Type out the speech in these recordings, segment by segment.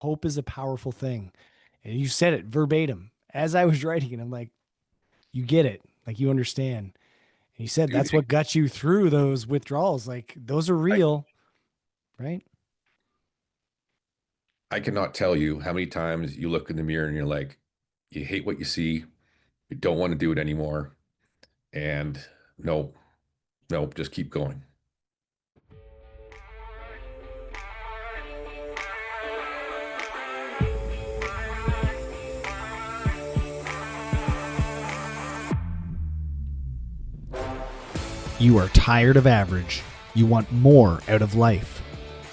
Hope is a powerful thing. And you said it verbatim as I was writing it. I'm like, you get it. Like you understand. And you said Dude, that's what got you through those withdrawals. Like those are I, real, right? I cannot tell you how many times you look in the mirror and you're like, you hate what you see, you don't want to do it anymore, and no, no, just keep going. You are tired of average. You want more out of life.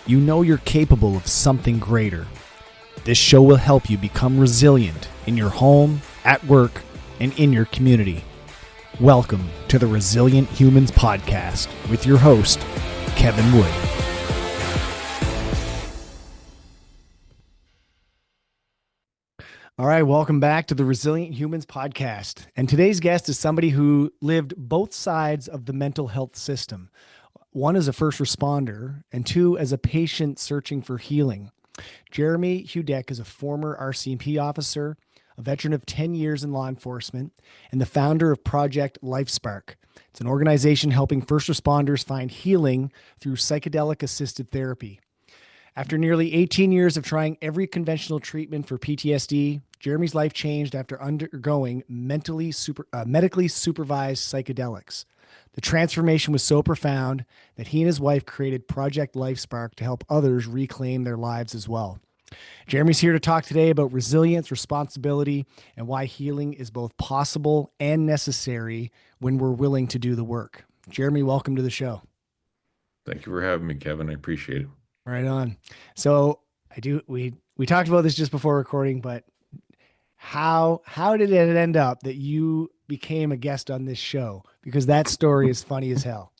You know you're capable of something greater. This show will help you become resilient in your home, at work, and in your community. Welcome to the Resilient Humans Podcast with your host, Kevin Wood. All right, welcome back to the Resilient Humans Podcast. And today's guest is somebody who lived both sides of the mental health system. One as a first responder, and two as a patient searching for healing. Jeremy Hudec is a former RCMP officer, a veteran of 10 years in law enforcement, and the founder of Project LifeSpark. It's an organization helping first responders find healing through psychedelic assisted therapy. After nearly 18 years of trying every conventional treatment for PTSD, Jeremy's life changed after undergoing medically supervised psychedelics. The transformation was so profound that he and his wife created Project LifeSpark to help others reclaim their lives as well. Jeremy's here to talk today about resilience, responsibility, and why healing is both possible and necessary when we're willing to do the work. Jeremy, welcome to the show. Thank you for having me, Kevin. I appreciate it. Right on. So we talked about this just before recording, but how did it end up that you became a guest on this show? Because that story is funny as hell.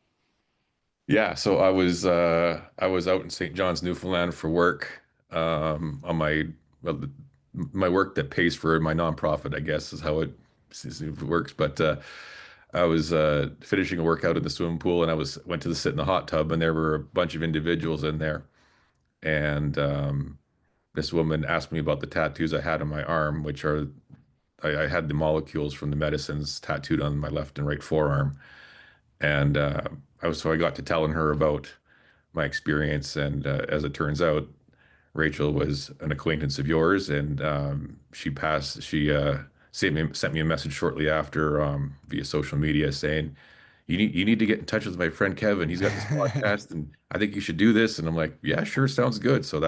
Yeah, so I was out in St. John's, Newfoundland for work, on well, my work that pays for my nonprofit, I guess is how it works. But I was finishing a workout in the swimming pool, and I was went to sit in the hot tub, and there were a bunch of individuals in there, and this woman asked me about the tattoos I had on my arm, which are I had the molecules from the medicines tattooed on my left and right forearm, and I got to telling her about my experience, and as it turns out, Rachel was an acquaintance of yours, and she sent me a message shortly after via social media saying, you need to get in touch with my friend Kevin. He's got this podcast, and I think you should do this." And I'm like, "Yeah, sure, sounds good." So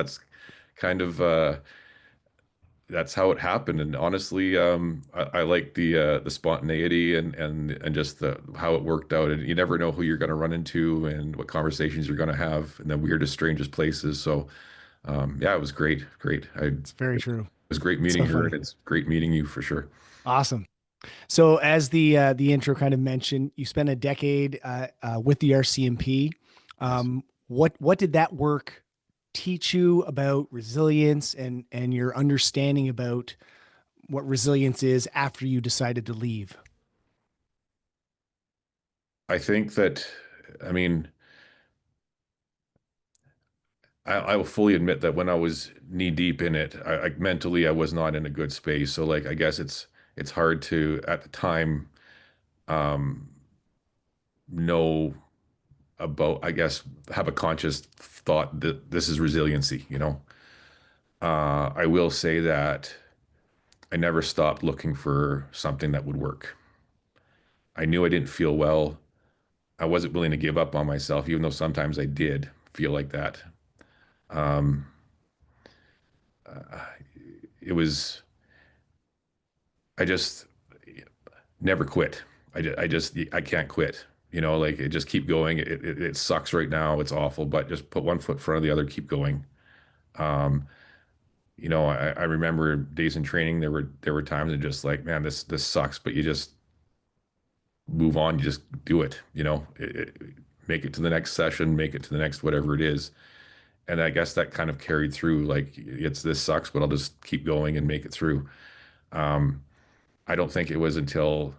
kind of that's how it happened. And honestly, I like the spontaneity and just the how it worked out. And you never know who you're going to run into and what conversations you're going to have in the weirdest, strangest places. So yeah, it was great, great. It's very It true. was great It's meeting so her, funny. and it's great meeting you for sure. Awesome. So as the intro kind of mentioned, you spent a decade with the RCMP. Yes. What did that work teach you about resilience and your understanding about what resilience is after you decided to leave? I think that, I mean, I will fully admit that when I was knee deep in it, mentally I was not in a good space. So like, I guess it's hard to at the time um, know about, I guess, have a conscious thought that this is resiliency, you know. I will say that I never stopped looking for something that would work. I knew I didn't feel well. I wasn't willing to give up on myself, even though sometimes I did feel like that. Um, it was, I just never quit. I can't quit. You know, like it just keep going. It sucks right now. It's awful, but just put one foot in front of the other, keep going. Um, I remember days in training, there were times and just like, man, this sucks, but you just move on, you just do it, make it to the next session, make it to the next whatever it is. And I guess that kind of carried through, like it's this sucks, but I'll just keep going and make it through. Um, I don't think it was until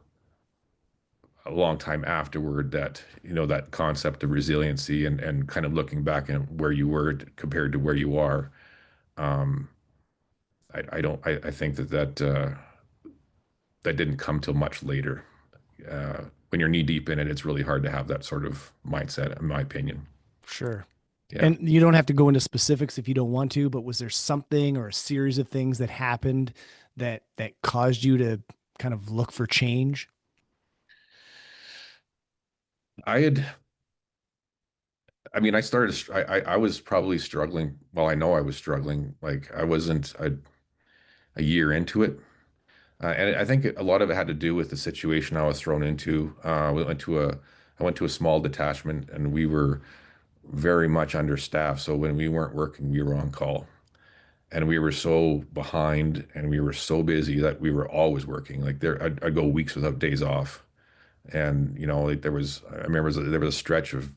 a long time afterward that, that concept of resiliency and kind of looking back at where you were compared to where you are. I don't I think that didn't come till much later. When you're knee deep in it, it's really hard to have that sort of mindset, in my opinion. Sure. Yeah. And you don't have to go into specifics if you don't want to, but was there something or a series of things that happened that caused you to kind of look for change? I had, I mean, I started, I was probably struggling. Well, I know I was struggling. Like I wasn't a year into it. And I think a lot of it had to do with the situation I was thrown into. I went to a small detachment and we were very much understaffed. So when we weren't working, we were on call. And we were so behind and we were so busy that we were always working. Like I'd go weeks without days off. And, like I remember there was a stretch of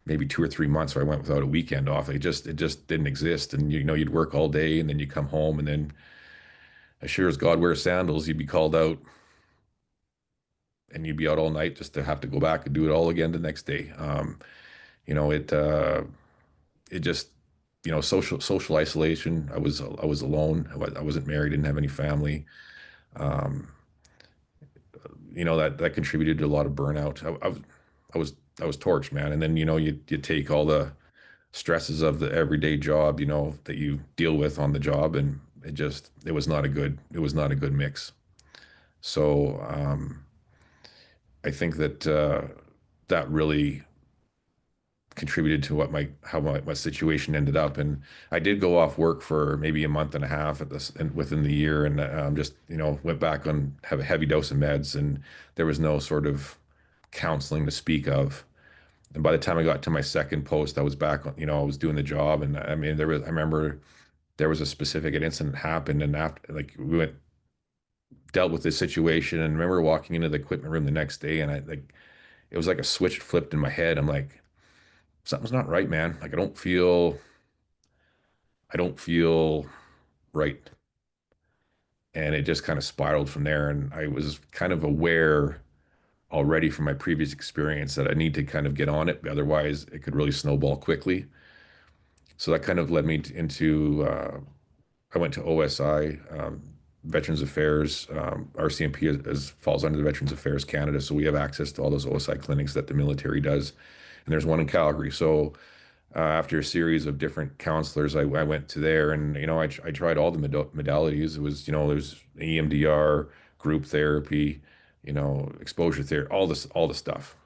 maybe 2 or 3 months where I went without a weekend off. It just didn't exist. And, you'd work all day and then you come home and then as sure as God wears sandals, you'd be called out and you'd be out all night just to have to go back and do it all again the next day. You know, it, uh, it just, social isolation. I was alone. I wasn't married, didn't have any family. Um, that contributed to a lot of burnout. I was torched, man. And then you take all the stresses of the everyday job, that you deal with on the job, and it was not a good mix. So I think that that really contributed to how my situation ended up. And I did go off work for maybe a month and a half and within the year, and just went back on have a heavy dose of meds, and there was no sort of counseling to speak of. And by the time I got to my second post, I was back on, I was doing the job, and I mean I remember there was a specific incident happened, and after like we went dealt with this situation, and I remember walking into the equipment room the next day, and I like it was like a switch flipped in my head. I'm like, something's not right, man. Like I don't feel right. And it just kind of spiraled from there. And I was kind of aware already from my previous experience that I need to kind of get on it. Otherwise, it could really snowball quickly. So that kind of led me into, I went to OSI, Veterans Affairs. RCMP falls under the Veterans Affairs Canada. So we have access to all those OSI clinics that the military does. And there's one in Calgary. So after a series of different counselors, I went to there, and I tried all the modalities. It was there's EMDR, group therapy, exposure therapy, all the stuff,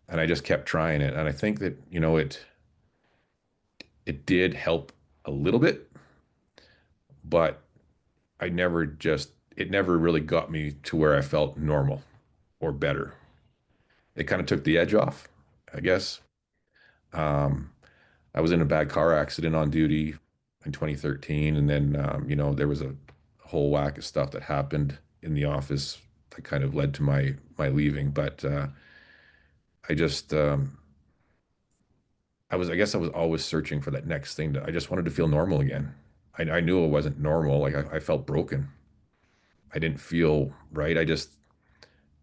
and I just kept trying it. And I think that it did help a little bit, but it never really got me to where I felt normal or better. It kind of took the edge off, I guess. Um, I was in a bad car accident on duty in 2013, and then there was a whole whack of stuff that happened in the office that kind of led to my leaving. But I just I guess I was always searching for that next thing. I just wanted to feel normal again. I knew it wasn't normal. Like I felt broken. I didn't feel right.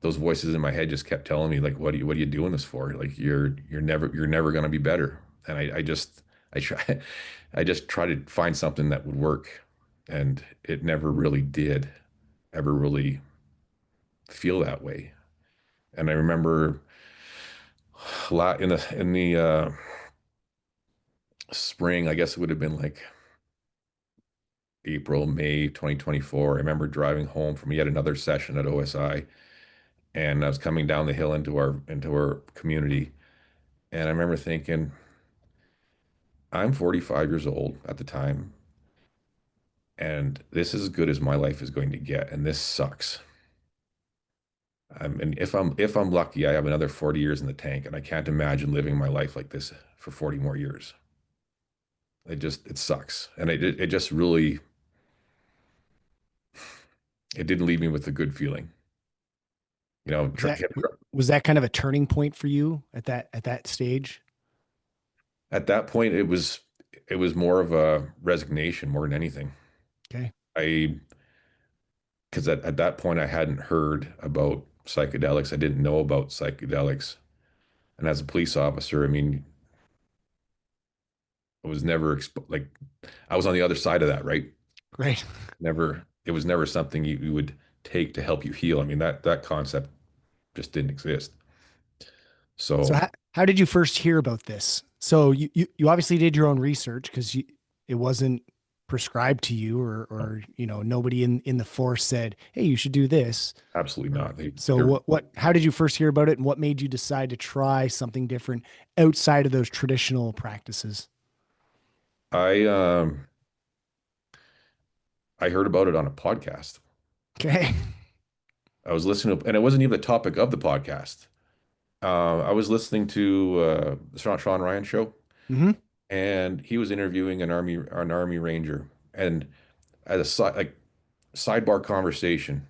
Those voices in my head just kept telling me like, what are you doing this for? Like you're never gonna be better. And I try I just try to find something that would work, and it never really did ever really feel that way. And I remember a lot in the spring, I guess it would have been like April, May 2024. I remember driving home from yet another session at OSI, and I was coming down the hill into our community, and I remember thinking, I'm 45 years old at the time, and this is as good as my life is going to get, and this sucks. And if I'm lucky, I have another 40 years in the tank, and I can't imagine living my life like this for 40 more years. It sucks, and it just really it didn't leave me with a good feeling. Was that was that kind of a turning point for you at that stage? At that point, it was more of a resignation more than anything. Okay. I Because at that point I hadn't heard about psychedelics. I didn't know about psychedelics. And as a police officer, I mean, I was never like I was on the other side of that, right? Great. Never, it was never something you would take to help you heal. I mean, that concept just didn't exist. So So how did you first hear about this? So you obviously did your own research because it wasn't prescribed to you no, or nobody in the force said, hey, you should do this. absolutely not. So They're, what how did you first hear about it and what made you decide to try something different outside of those traditional practices? I I heard about it on a podcast. Okay. I was listening to, and it wasn't even the topic of the podcast. I was listening to the Sean Ryan show, Hmm. and he was interviewing an army ranger, and at a like sidebar conversation,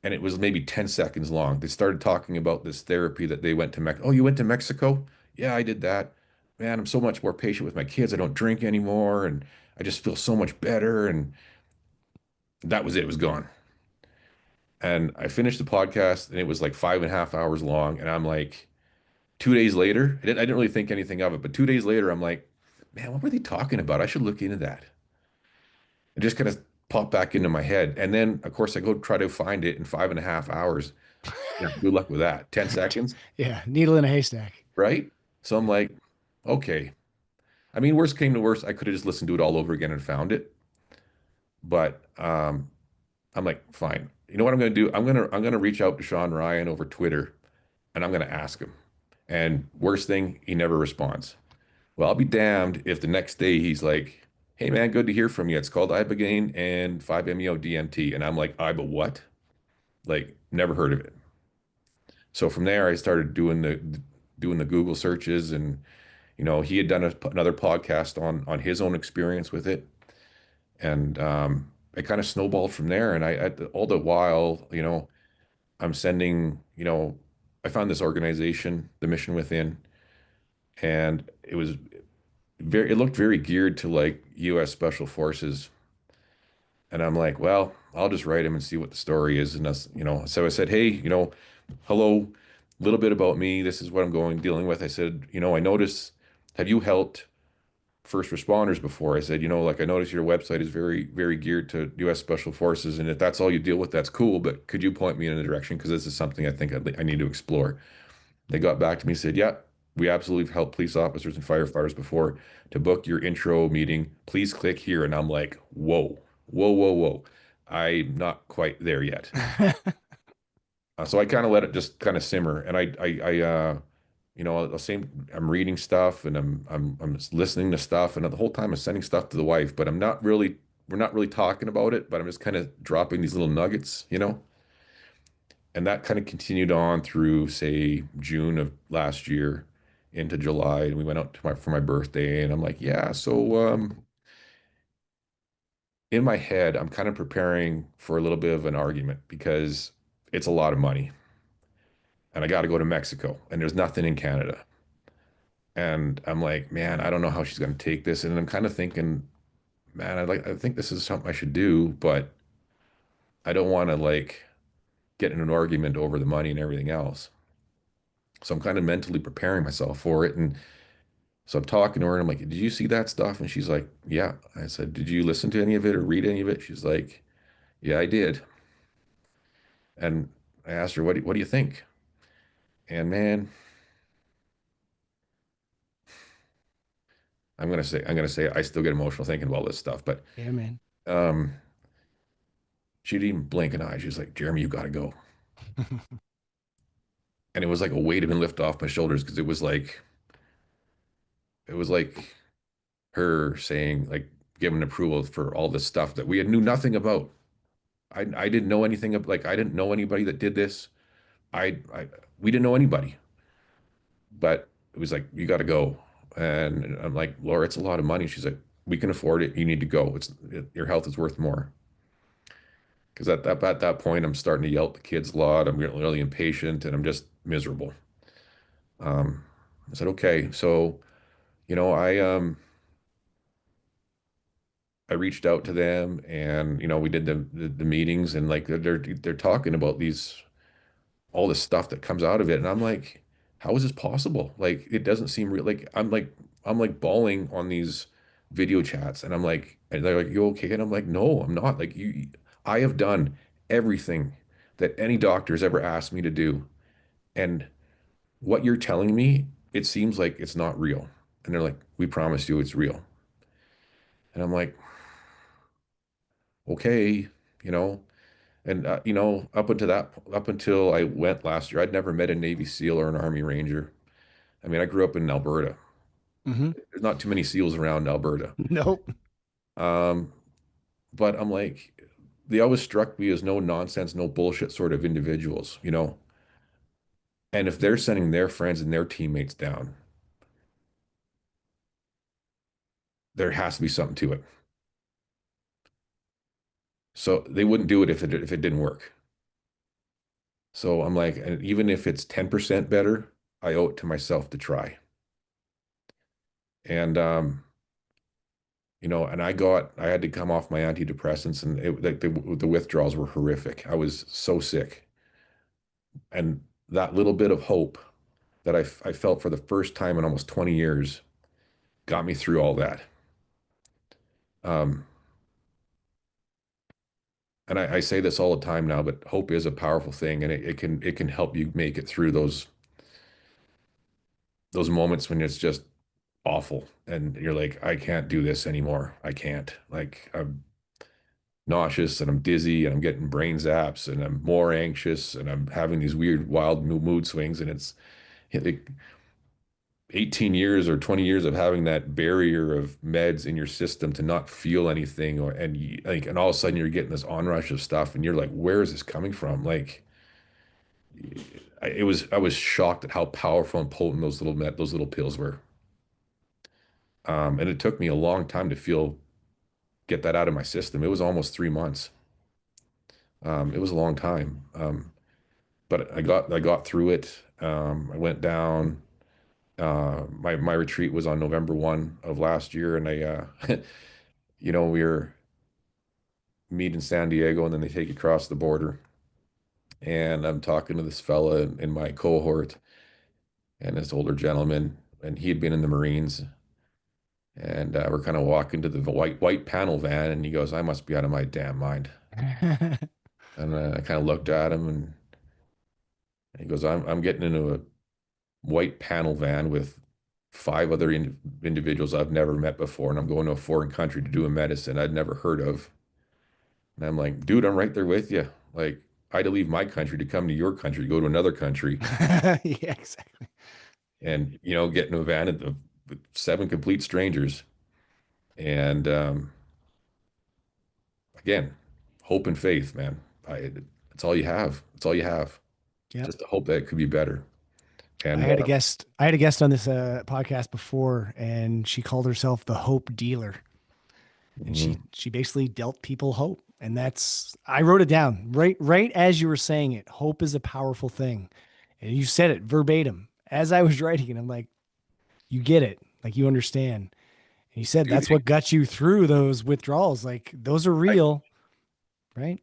and it was maybe 10 seconds long. They started talking about this therapy that they went to Mexico. Oh, you went to Mexico? Yeah, I did that. Man, I'm so much more patient with my kids. I don't drink anymore, and I just feel so much better. And that was it. It was gone. And I finished the podcast, and it was like 5.5 hours long. And I'm like, 2 days later, I didn't really think anything of it, but 2 days later, I'm like, man, what were they talking about? I should look into that. It just kind of popped back into my head. And then, of course, I go try to find it in 5.5 hours. Yeah, good luck with that. 10 seconds, Yeah, needle in a haystack. right? So I'm like, okay. I mean, worst came to worst, I could have just listened to it all over again and found it. But I'm like, fine. You know what I'm going to do? I'm gonna reach out to Sean Ryan over Twitter, and I'm going to ask him. And worst thing, he never responds. Well, I'll be damned if the next day he's like, "Hey man, good to hear from you. It's called Ibogaine and 5-MeO DMT." And I'm like, "Iba what?" Like, never heard of it. So from there, I started doing the Google searches, and he had done another podcast on his own experience with it, and it kind of snowballed from there. And all the while, I'm sending, I found this organization, the Mission Within, and it looked very geared to like U.S. Special Forces. And I'm like, well, I'll just write him and see what the story is. And so I said, hey, hello, a little bit about me. This is what I'm dealing with. I said, I notice, have you helped first responders before? I said, like I notice your website is very, very geared to U.S. Special Forces. And if that's all you deal with, that's cool. But could you point me in a direction? Because this is something I think I need to explore. They got back to me and said, yeah, we absolutely have helped police officers and firefighters before. To book your intro meeting, please click here. And I'm like, whoa, whoa, whoa, whoa. I'm not quite there yet. So I kind of let it just kind of simmer. And I'll say I'm reading stuff and I'm just listening to stuff. And the whole time I'm sending stuff to the wife, but we're not really talking about it, but I'm just kind of dropping these little nuggets. And that kind of continued on through, say, June of last year into July. And we went out for my birthday. And I'm like, yeah, so in my head, I'm kind of preparing for a little bit of an argument because it's a lot of money. And I got to go to Mexico and there's nothing in Canada. And I'm like, man, I don't know how she's going to take this. And I'm kind of thinking, man, I think this is something I should do, but I don't want to like get in an argument over the money and everything else. So I'm kind of mentally preparing myself for it. And so I'm talking to her and I'm like, did you see that stuff? And she's like, yeah. I said, did you listen to any of it or read any of it? She's like, yeah, I did. And I asked her, what do you think? And man, I'm gonna say I still get emotional thinking about this stuff, but Yeah, man. um, she didn't even blink an eye. She was like, Jeremy, you gotta go. And it was like a weight had been lifted off my shoulders because it was like her saying, like, giving approval for all this stuff that we had knew nothing about. I didn't know anything of, like, I didn't know anybody that did this. I we didn't know anybody, but it was like, you got to go. And I'm like, Laura, it's a lot of money. She's like, we can afford it. You need to go. Your health is worth more. Because at that point, I'm starting to yell at the kids a lot. I'm getting really impatient and I'm just miserable. Um, I said, okay. So, you know, I reached out to them and, we did the meetings and like they're talking about all this stuff that comes out of it. And I'm like, how is this possible? Like, it doesn't seem real. Like, I'm like bawling on these video chats. And I'm like, and they're like, you okay? And I'm like, no, I'm not. Like I have done everything that any doctor has ever asked me to do. And what you're telling me, it seems like it's not real. And they're like, we promise you it's real. And I'm like, okay, you know, and up until I went last year, I'd never met a Navy SEAL or an Army Ranger. I mean, I grew up in Alberta. Hmm. There's not too many SEALs around Alberta. Nope. Um, but I'm like, they always struck me as no nonsense, no bullshit sort of individuals, you know? And if they're sending their friends and their teammates down, there has to be something to it. So they wouldn't do it if it didn't work. So I'm like, and even if it's 10% better, I owe it to myself to try. And and I had to come off my antidepressants, and like the withdrawals were horrific. I was so sick, and that little bit of hope that I felt for the first time in almost 20 years got me through all that. Um, and I say this all the time now, but hope is a powerful thing, and it can help you make it through those moments when it's just awful, and you're like, I can't do this anymore. I can't. Like I'm nauseous and I'm dizzy and I'm getting brain zaps and I'm more anxious and I'm having these weird, wild mood swings, and it's like 18 years or 20 years of having that barrier of meds in your system to not feel anything, and all of a sudden you're getting this onrush of stuff and you're like, where is this coming from? Like I was shocked at how powerful and potent those little pills were. And it took me a long time to get that out of my system. It was almost 3 months. It was a long time. But I got through it. I went down. My retreat was on November 1 of last year, and we were meet in San Diego, and then they take you across the border. And I'm talking to this fella in my cohort, and this older gentleman, and he had been in the Marines. And we're kind of walking to the white panel van, and he goes, "I must be out of my damn mind." And I kind of looked at him, and he goes, "I'm getting into a white panel van with five other individuals I've never met before, and I'm going to a foreign country to do a medicine I'd never heard of." And I'm like, "Dude, I'm right there with you. Like, I had to leave my country to come to your country, to go to another country, Yeah, exactly. and get in a van with seven complete strangers." And again, hope and faith, man. It's all you have. It's all you have. Yep. Just to hope that it could be better. And I had a guest on this podcast before, and she called herself the hope dealer. And mhm. she basically dealt people hope. And that's I wrote it down right as you were saying it. Hope is a powerful thing. And you said it verbatim as I was writing it. I'm like, you get it. Like you understand. And you said Dude, that's what got you through those withdrawals. Like those are I, real, right?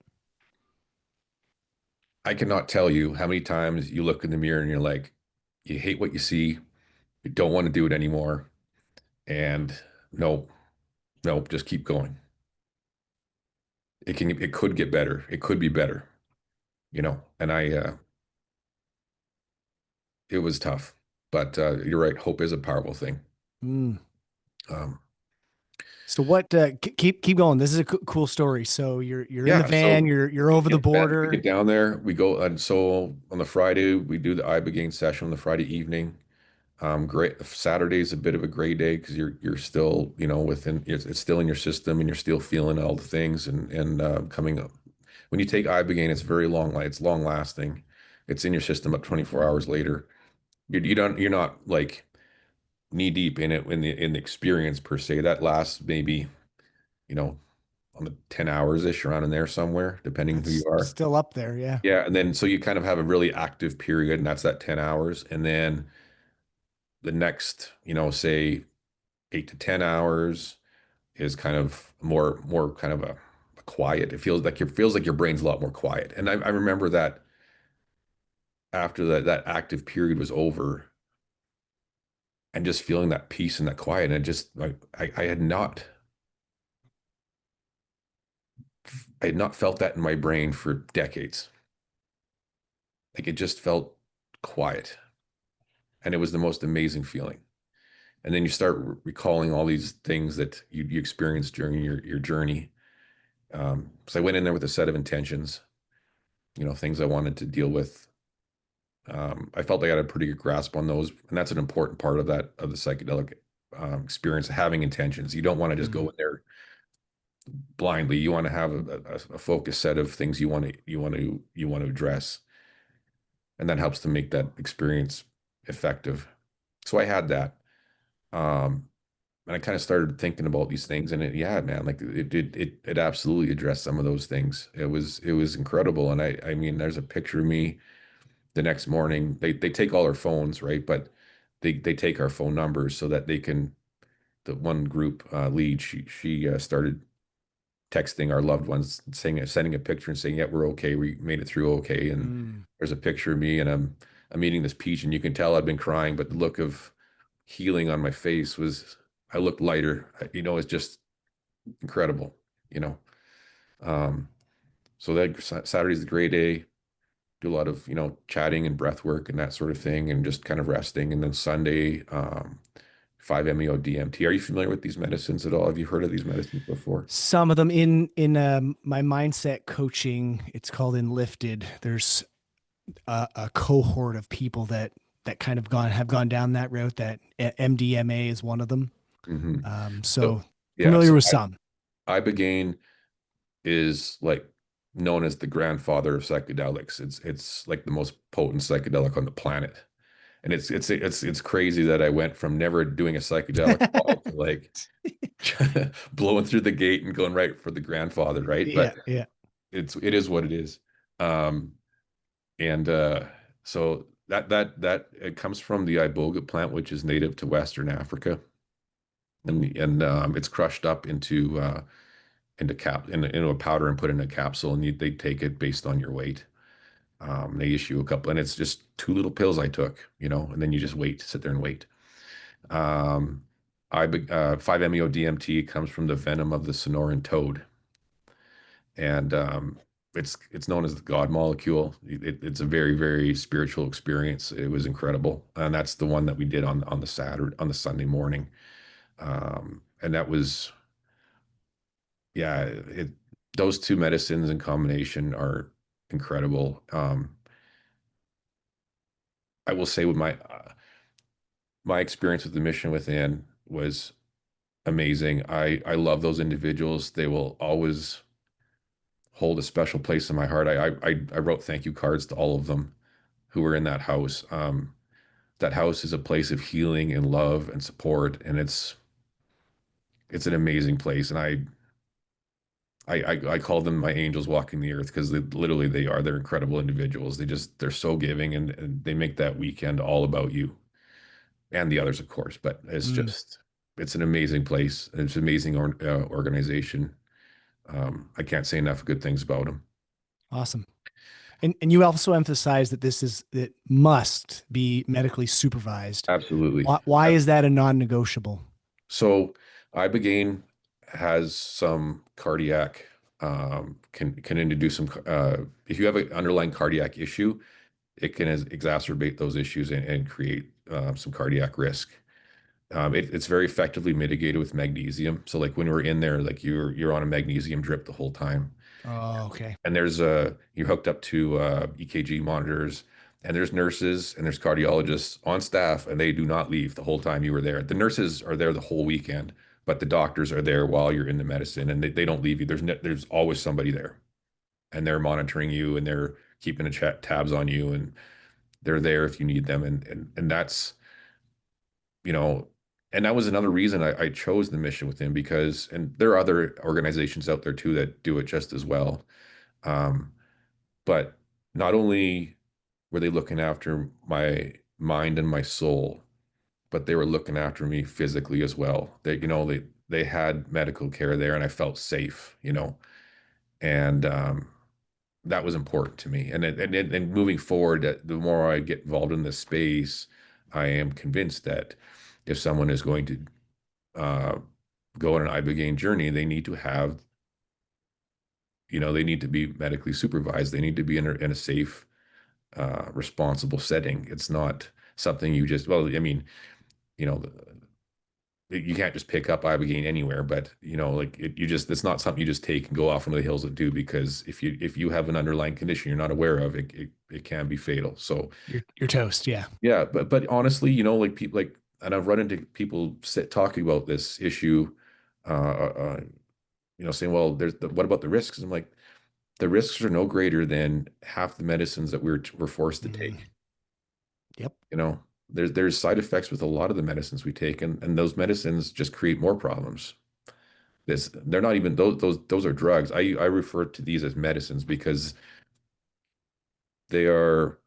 I cannot tell you how many times you look in the mirror and you're like, you hate what you see, you don't want to do it anymore, and nope, nope, just keep going. It could get better. It could be better, And it was tough, but you're right. Hope is a powerful thing. Mm. Um, So what keep going. This is a cool story. So you're in the yeah, van, so you're over the we border. get down there, we go, and so on the Friday we do the Ibogaine session on the Friday evening. Great. Saturday's a bit of a gray day because you're still, it's still in your system and you're still feeling all the things and coming up. When you take Ibogaine, it's very long, it's long lasting. It's in your system up 24 hours later. You're not like knee deep in it in the experience per se. That lasts maybe, you know, on the 10 hours ish around in there somewhere, depending who you That's are. still up there. Yeah. Yeah, and then so you kind of have a really active period, and that's that 10 hours. And then the next, say 8 to 10 hours is kind of more kind of a quiet. It feels like your brain's a lot more quiet. And I remember that after that active period was over, and just feeling that peace and that quiet. And it just like I had not felt that in my brain for decades. Like it just felt quiet. And it was the most amazing feeling. And then you start recalling all these things that you experienced during your journey. So I went in there with a set of intentions, things I wanted to deal with. I felt like I had a pretty good grasp on those, and that's an important part of the psychedelic experience, having intentions. You don't want to just go Mm. in there blindly. You want to have a focused set of things you want to address, and that helps to make that experience effective. So I had that. Um, and I kind of started thinking about these things, and yeah, man, like it absolutely addressed some of those things. It was incredible, and I mean, there's a picture of me the next morning. They take all our phones, right? But they take our phone numbers so that they can. The one group lead, she started texting our loved ones, saying, sending a picture and saying, "Yeah, we're okay. We made it through okay." And Mm. there's a picture of me, and I'm eating this peach, and you can tell I've been crying, but the look of healing on my face was, I looked lighter. It's just incredible. You know, um, so that Saturday's a great day. Do a lot of chatting and breath work and that sort of thing, and just kind of resting. And then Sunday, 5-MeO DMT. Are you familiar with these medicines at all? Have you heard of these medicines before? Some of them in my mindset coaching, it's called Enlifted. There's a cohort of people that kind of have gone down that route. That MDMA is one of them. Hmm. So So yeah, familiar so with some. Ibogaine is like known as the grandfather of psychedelics. It's like the most potent psychedelic on the planet. And it's crazy that I went from never doing a psychedelic at all to like blowing through the gate and going right for the grandfather, right? Yeah, But yeah. it is what it is. Um, and so that it comes from the iboga plant, which is native to Western Africa, and it's crushed up into a powder and put in a capsule, and they take it based on your weight. They issue a couple, and it's just two little pills I took, and then you just sit there and wait. Um, 5-MeO DMT comes from the venom of the Sonoran toad, and it's known as the God molecule. It's a very, very spiritual experience. It was incredible, and that's the one that we did on the Sunday morning. And that was, yeah, those two medicines in combination are incredible. I will say with my experience with the Mission Within was amazing. I love those individuals. They will always hold a special place in my heart. I wrote thank you cards to all of them who were in that house. That house is a place of healing and love and support, and it's an amazing place. And I call them my angels walking the earth because literally they are. They're incredible individuals. They're so giving, and they make that weekend all about you and the others, of course. But Mm, it's an amazing place. It's an amazing organization. I can't say enough good things about them. awesome. And you also emphasize that it must be medically supervised. Absolutely. Why is that a non-negotiable? So Ibogaine has some cardiac can introduce some if you have an underlying cardiac issue, it can exacerbate those issues and create some cardiac risk. It's very effectively mitigated with magnesium. So like when we're in there, like you're on a magnesium drip the whole time. Oh, okay. And you're hooked up to EKG monitors, and there's nurses and there's cardiologists on staff, and they do not leave the whole time you were there. The nurses are there the whole weekend, but the doctors are there while you're in the medicine, and they don't leave you. There's always somebody there, and they're monitoring you, and they're keeping a chat tabs on you, and they're there if you need them, and that's you know. And that was another reason I chose the Mission Within, because, and there are other organizations out there too that do it just as well. Um, but not only were they looking after my mind and my soul, but they were looking after me physically as well. They had medical care there, and I felt safe, and that was important to me. And moving forward, the more I get involved in this space, I am convinced that if someone is going to uh, go on an Ibogaine journey, they need to have, they need to be medically supervised. They need to be in a safe, responsible setting. It's not something you just, well, I mean, you know, you can't just pick up Ibogaine anywhere, but like it's not something you just take and go off into the hills and do, because if you have an underlying condition you're not aware of, it can be fatal. So You're toast. Yeah. yeah, but honestly, like people like, and I've run into people talking about this issue, uh, uh, saying, well, what about the risks? I'm like, the risks are no greater than half the medicines that we're forced to Mm, take. yep. You know, there's side effects with a lot of the medicines we take, and those medicines just create more problems. They're not even those are drugs. I refer to these as medicines because they are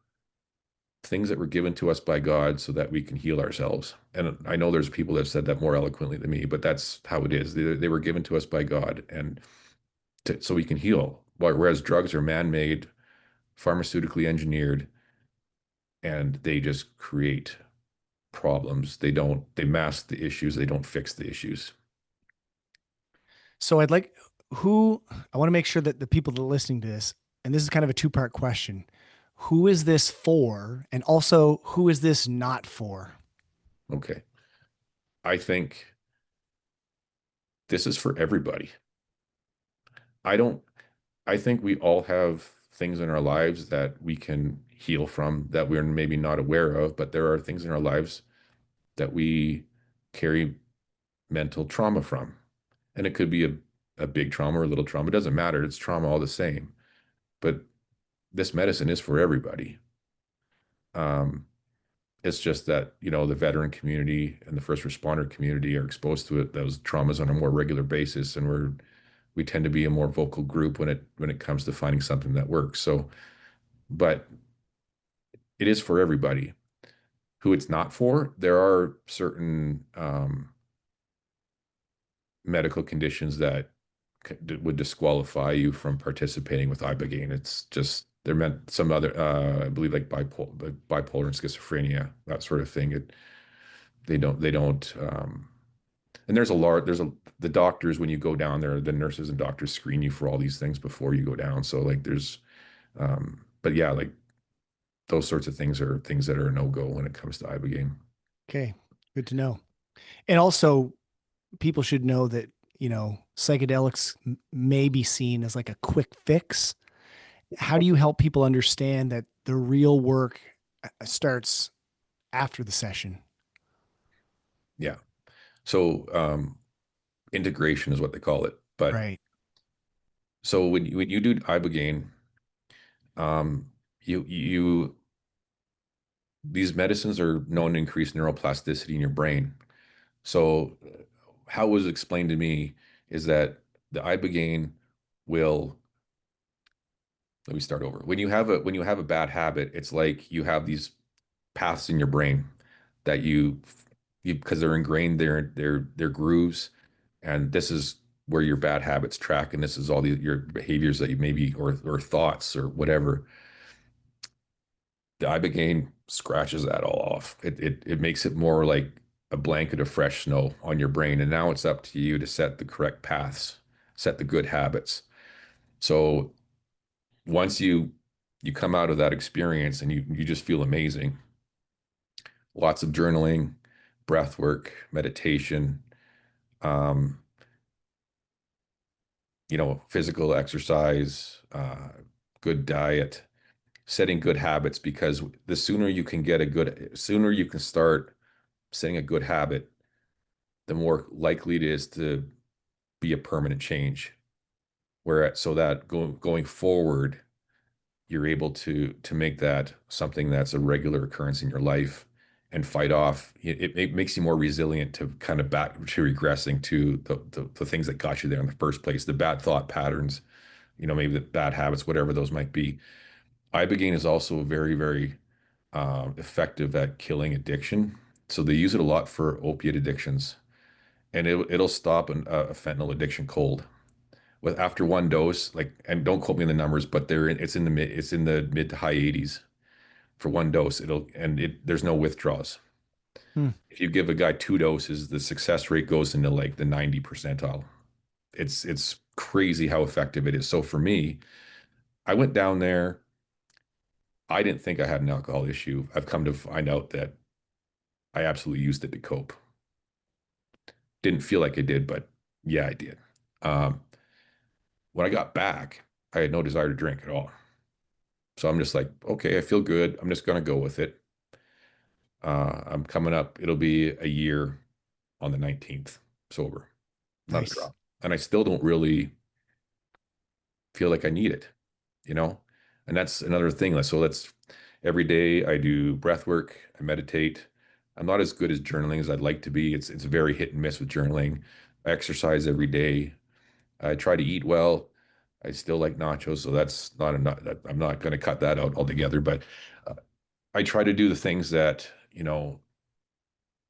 things that were given to us by God so that we can heal ourselves. And I know there's people that have said that more eloquently than me, but that's how it is. They were given to us by God, and so we can heal. Whereas drugs are man-made, pharmaceutically engineered, and they just create problems. They mask the issues, they don't fix the issues. So I want to make sure that the people that are listening to this, and this is kind of a two-part question. Who is this for? And also, who is this not for? Okay. I think this is for everybody. I don't, I think we all have things in our lives that we can heal from that we're maybe not aware of, but there are things in our lives that we carry mental trauma from. And it could be a big trauma or a little trauma. It doesn't matter. It's trauma all the same. But this medicine is for everybody. Um, it's just that, the veteran community and the first responder community are exposed to those traumas on a more regular basis. And we tend to be a more vocal group when it comes to finding something that works. So, but it is for everybody. Who it's not for, there are certain medical conditions that would disqualify you from participating with Ibogaine. It's just they're meant some other, I believe, like bipolar and schizophrenia, that sort of thing. They don't. And the doctors, when you go down there, the nurses and doctors screen you for all these things before you go down. So like but yeah, like those sorts of things are things that are a no go when it comes to Ibogaine. Okay, good to know. And also, people should know that, psychedelics may be seen as like a quick fix. How do you help people understand that the real work starts after the session? Yeah. So integration is what they call it. But Right. so when you do Ibogaine, um, you these medicines are known to increase neuroplasticity in your brain. So how it was explained to me is that the Ibogaine will, let me start over. When you have a bad habit, it's like you have these paths in your brain that you because they're ingrained, they're grooves, and this is where your bad habits track, and this is all your behaviors that you maybe, or thoughts or whatever. The Ibogaine scratches that all off. It makes it more like a blanket of fresh snow on your brain, and now it's up to you to set the correct paths, set the good habits. So once you come out of that experience and you just feel amazing. Lots of journaling, breath work, meditation, um, physical exercise, good diet, setting good habits, because the sooner you can start setting a good habit, the more likely it is to be a permanent change. So that going forward, you're able to make that something that's a regular occurrence in your life and fight off. It makes you more resilient to kind of back to regressing to the things that got you there in the first place, the bad thought patterns, maybe the bad habits, whatever those might be. Ibogaine is also very, very effective at killing addiction. So they use it a lot for opiate addictions, and it'll stop a fentanyl addiction cold. With after one dose, like, and don't quote me on the numbers, but it's in the mid to high 80s for one dose. There's no withdrawals. Hmm. If you give a guy 2 doses, the success rate goes into like the 90 percentile. It's crazy how effective it is. So for me, I went down there. I didn't think I had an alcohol issue. I've come to find out that I absolutely used it to cope. Didn't feel like I did, but yeah, I did. Um, when I got back, I had no desire to drink at all. So I'm just like, okay, I feel good. I'm just gonna go with it. I'm coming up. It'll be a year on the 19th, sober, not a Nice. drop. And I still don't really feel like I need it, you know? And that's another thing. So that's every day I do breath work, I meditate. I'm not as good as journaling as I'd like to be. It's very hit and miss with journaling. I exercise every day. I try to eat well. I still like nachos, so that's not enough. I'm not going to cut that out altogether, but uh, I try to do the things that,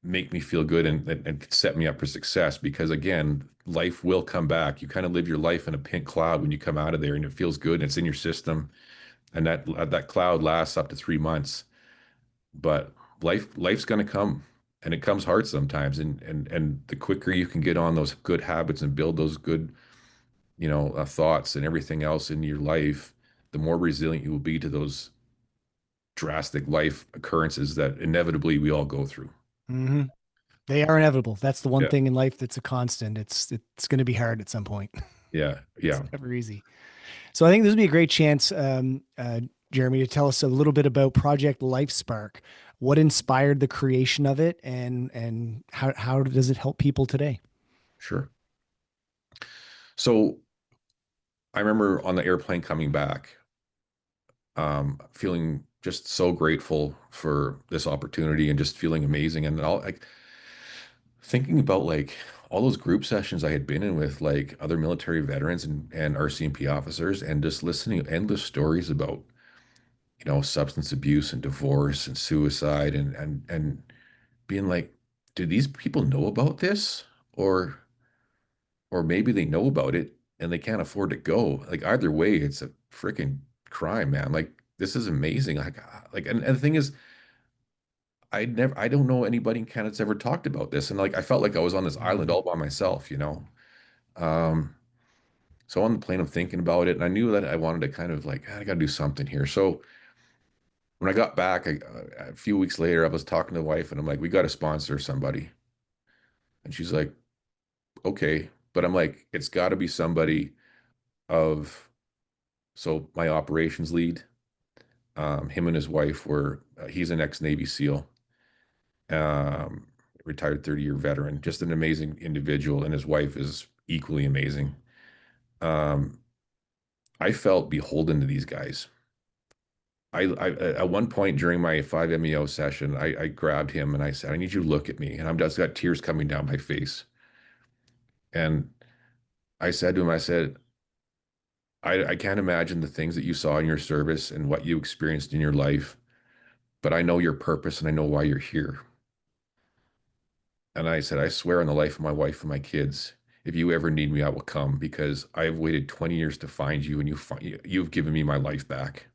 make me feel good and set me up for success because again, life will come back. You kind of live your life in a pink cloud when you come out of there and it feels good and it's in your system. And that cloud lasts up to 3 months. But life's gonna come and it comes hard sometimes. And the quicker you can get on those good habits and build those good, thoughts and everything else in your life, the more resilient you will be to those drastic life occurrences that inevitably we all go through. Hmm. They are inevitable. That's the one Yeah. thing in life that's a constant. It's going to be hard at some point. Yeah. It's Yeah. never easy. So I think this would be a great chance, Jeremy, to tell us a little bit about Project Life Spark. What inspired the creation of it, and how does it help people today? Sure. So I remember on the airplane coming back, feeling just so grateful for this opportunity and just feeling amazing. And all like thinking about like all those group sessions I had been in with like other military veterans and RCMP officers and just listening to endless stories about, substance abuse and divorce and suicide and being like, do these people know about this? Or or maybe they know about it and they can't afford to go. Like either way, it's a freaking crime, man. Like this is amazing. And the thing is, I don't know anybody in Canada that's ever talked about this. And like, I felt like I was on this island Mhm. all by myself. Um, so on the plane, I'm thinking about it and I knew that I wanted to kind of like, I got to do something here. So when I got back, a few weeks later, I was talking to the wife and I'm like, we got to sponsor somebody. And she's like, okay. But I'm like, it's got to be somebody of, so my operations lead, him and his wife were, he's an ex-Navy SEAL, um, retired 30-year veteran, just an amazing individual, and his wife is equally amazing. Um, I felt beholden to these guys. I at one point during my 5-MeO session, I grabbed him and I said, I need you to look at me. And I'm just got tears coming down my face. And I said to him, I said, I can't imagine the things that you saw in your service and what you experienced in your life, but I know your purpose and I know why you're here. And I said, I swear on the life of my wife and my kids, if you ever need me, I will come because I have waited 20 years to find you and you've given me my life back.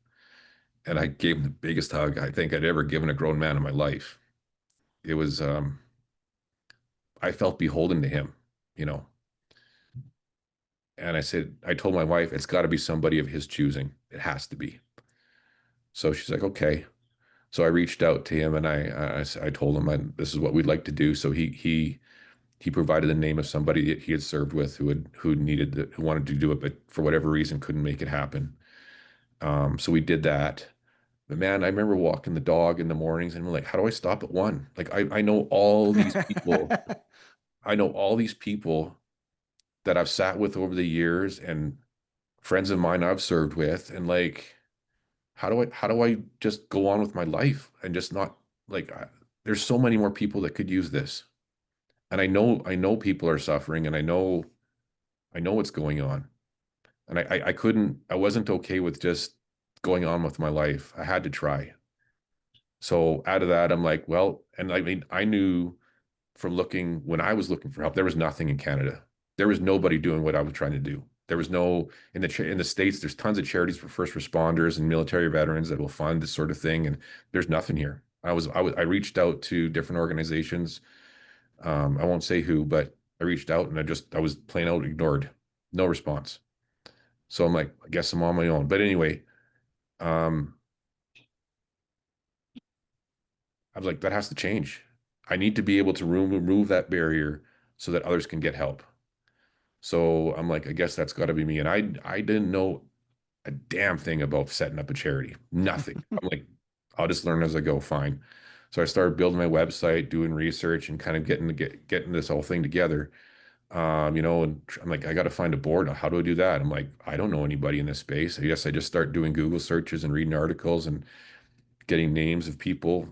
And I gave him the biggest hug I think I'd ever given a grown man in my life. It was, I felt beholden to him, you know. And I said, I told my wife, it's got to be somebody of his choosing. It has to be. So she's like, okay. So I reached out to him and I told him this is what we'd like to do. So he provided the name of somebody that he had served with who wanted to do it, but for whatever reason couldn't make it happen. So we did that. But man, I remember walking the dog in the mornings and I'm like, how do I stop at one? Like I know all these people. I know all these people that I've sat with over the years and friends of mine I've served with. And like, how do I just go on with my life and just not like there's so many more people that could use this. And I know people are suffering and I know what's going on. And I wasn't okay with just going on with my life. I had to try. So out of that, I'm like, well, and I mean, I knew from looking when I was looking for help, there was nothing in Canada. There was nobody doing what I was trying to do. There was no in the States, there's tons of charities for first responders and military veterans that will fund this sort of thing. And there's nothing here. I reached out to different organizations. I won't say who, but I reached out and I was plain out ignored, no response. So I'm like, I guess I'm on my own. But anyway, um, I was like, that has to change. I need to be able to remove that barrier so that others can get help. So I'm like, I guess that's got to be me. And I didn't know a damn thing about setting up a charity. Nothing. I'm like, I'll just learn as I go. Fine. So I started building my website, doing research, and kind of getting this whole thing together. And I'm like, I got to find a board. How do I do that? I'm like, I don't know anybody in this space. I guess I just start doing Google searches and reading articles and getting names of people.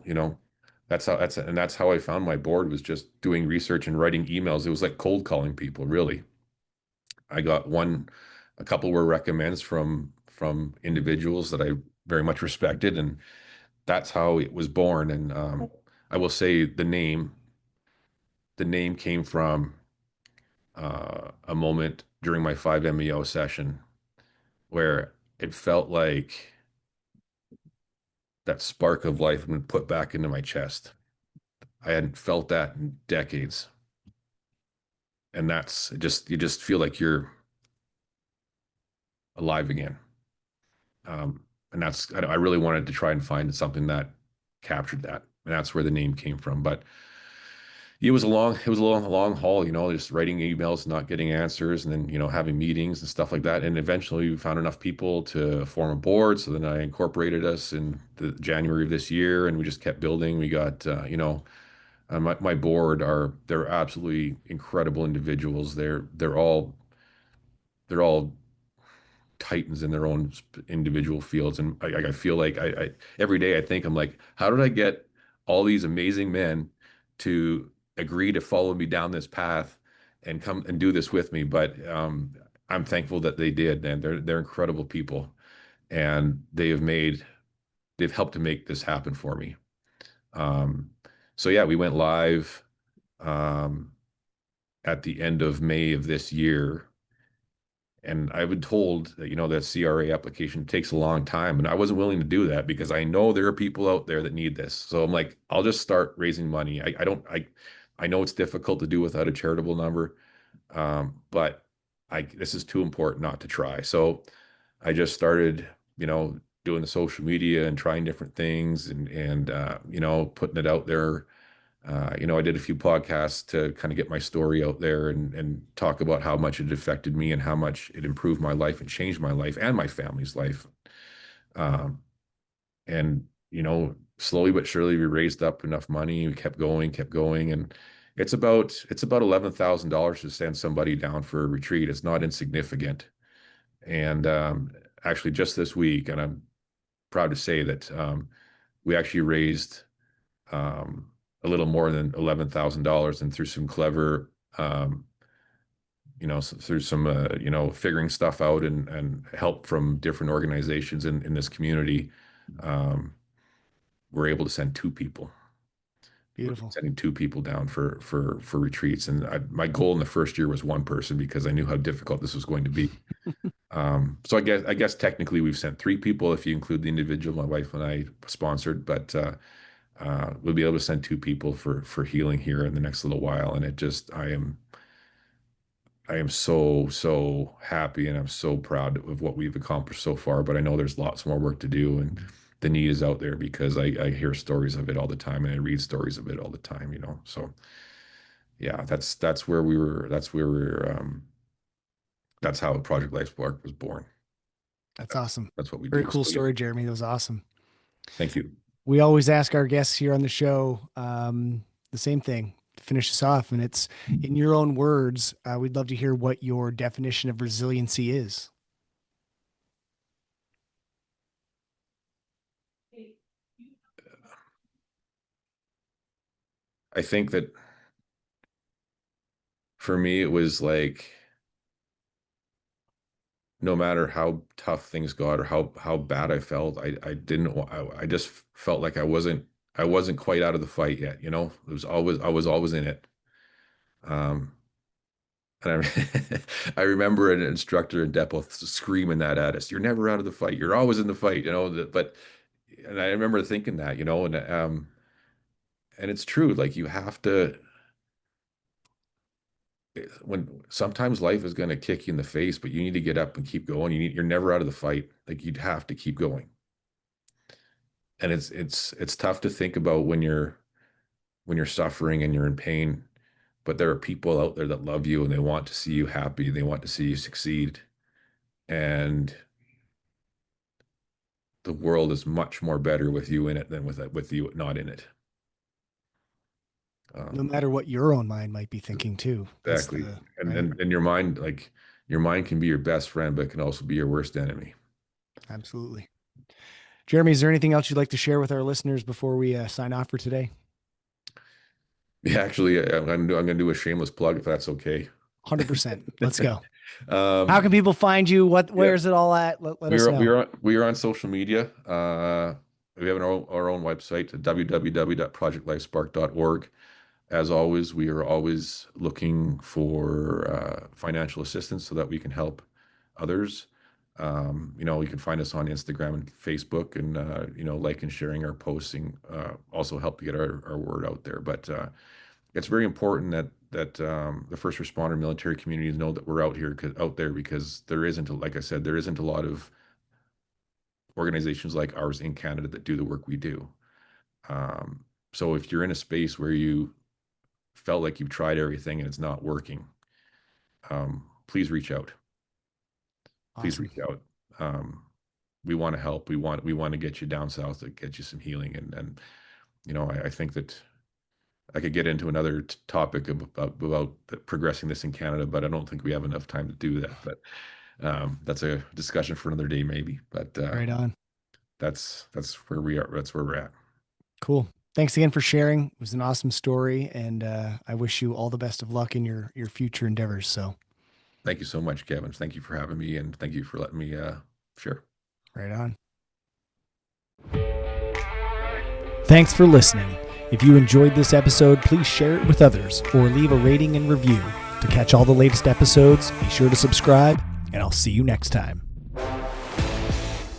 That's how I found my board, was just doing research and writing emails. It was like cold calling people, really. I got a couple were recommends from individuals that I very much respected, and that's how it was born. And I will say the name came from a moment during my 5-MeO session where it felt like that spark of life had been put back into my chest. I hadn't felt that in decades. And that's just, you just feel like you're alive again. And I really wanted to try and find something that captured that. And that's where the name came from. But it was a long haul, just writing emails, not getting answers, and then, having meetings and stuff like that. And eventually we found enough people to form a board. So then I incorporated us in the January of this year, and we just kept building. We got, my board they're absolutely incredible individuals. They're all titans in their own individual fields. And I feel like every day I think, I'm like, how did I get all these amazing men to agree to follow me down this path and come and do this with me? But I'm thankful that they did, and they're incredible people, and they've helped to make this happen for me. Um, so yeah, we went live um, at the end of May of this year. And I've been told that, that CRA application takes a long time. And I wasn't willing to do that because I know there are people out there that need this. So I'm like, I'll just start raising money. I know it's difficult to do without a charitable number, but this is too important not to try. So I just started, doing the social media and trying different things, and putting it out there. I did a few podcasts to kind of get my story out there, and talk about how much it affected me and how much it improved my life and changed my life and my family's life. Um, and slowly but surely we raised up enough money. We kept going, and it's about $11,000 to send somebody down for a retreat. It's not insignificant. And actually, just this week, and I'm proud to say that we actually raised a little more than $11,000, and through some clever, through some, figuring stuff out, and help from different organizations in this community, um, we're able to send two people. We're Beautiful. sending two people down for retreats, and my goal in the first year was one person because I knew how difficult this was going to be. So I guess technically we've sent three people if you include the individual my wife and I sponsored, but we'll be able to send two people for healing here in the next little while. And I am so happy, and I'm so proud of what we've accomplished so far. But I know there's lots more work to do, and the need is out there because I hear stories of it all the time, and I read stories of it all the time. So yeah, that's where we were. That's how Project Life Spark was born. That's awesome. That's what we Very do. cool So yeah, story, Jeremy. That was awesome. thank you. We always ask our guests here on the show the same thing to finish us off, and it's in your own words. We'd love to hear what your definition of resiliency is. I think that for me, it was like, no matter how tough things got or how bad I felt, I didn't I just felt like I wasn't quite out of the fight yet. I was always in it. Um, and I remember an instructor in Depot screaming that at us: "You're never out of the fight. You're always in the fight." And I remember thinking that, and And it's true. Like you have to, when sometimes life is going to kick you in the face, but you need to get up and keep going. You're never out of the fight. Like you'd have to keep going. And it's tough to think about when you're suffering and you're in pain, but there are people out there that love you and they want to see you happy. They want to see you succeed. And the world is much more better with you in it than with you not in it. No matter what your own mind might be thinking too. That's Exactly. the And, right. and your mind, like your mind can be your best friend, but it can also be your worst enemy. Absolutely. Jeremy, is there anything else you'd like to share with our listeners before we sign off for today? Yeah, actually, I'm going to do a shameless plug if that's okay. 100%. Let's go. How Um, can people find you? yeah, Where's it all at? Let us know. we are on social media. We have our own website, www.projectlifespark.org. As always, we are always looking for financial assistance so that we can help others. You can find us on Instagram and Facebook, and like and sharing our posting also help to get our word out there. But it's very important that the first responder military communities know that we're out there because there isn't, like I said, there isn't a lot of organizations like ours in Canada that do the work we do. So if you're in a space where you felt like you've tried everything and it's not working, please reach out. Please Awesome. reach out. We want to help. We want to get you down south to get you some healing. And I think that I could get into another topic about progressing this in Canada, but I don't think we have enough time to do that. But that's a discussion for another day, maybe. But Right on. that's where we are. That's where we're at. Cool. Thanks again for sharing. It was an awesome story, and I wish you all the best of luck in your future endeavors. So, Thank you so much, Kevin. Thank you for having me, and thank you for letting me share. right on. Thanks for listening. If you enjoyed this episode, please share it with others or leave a rating and review. To catch all the latest episodes, be sure to subscribe, and I'll see you next time.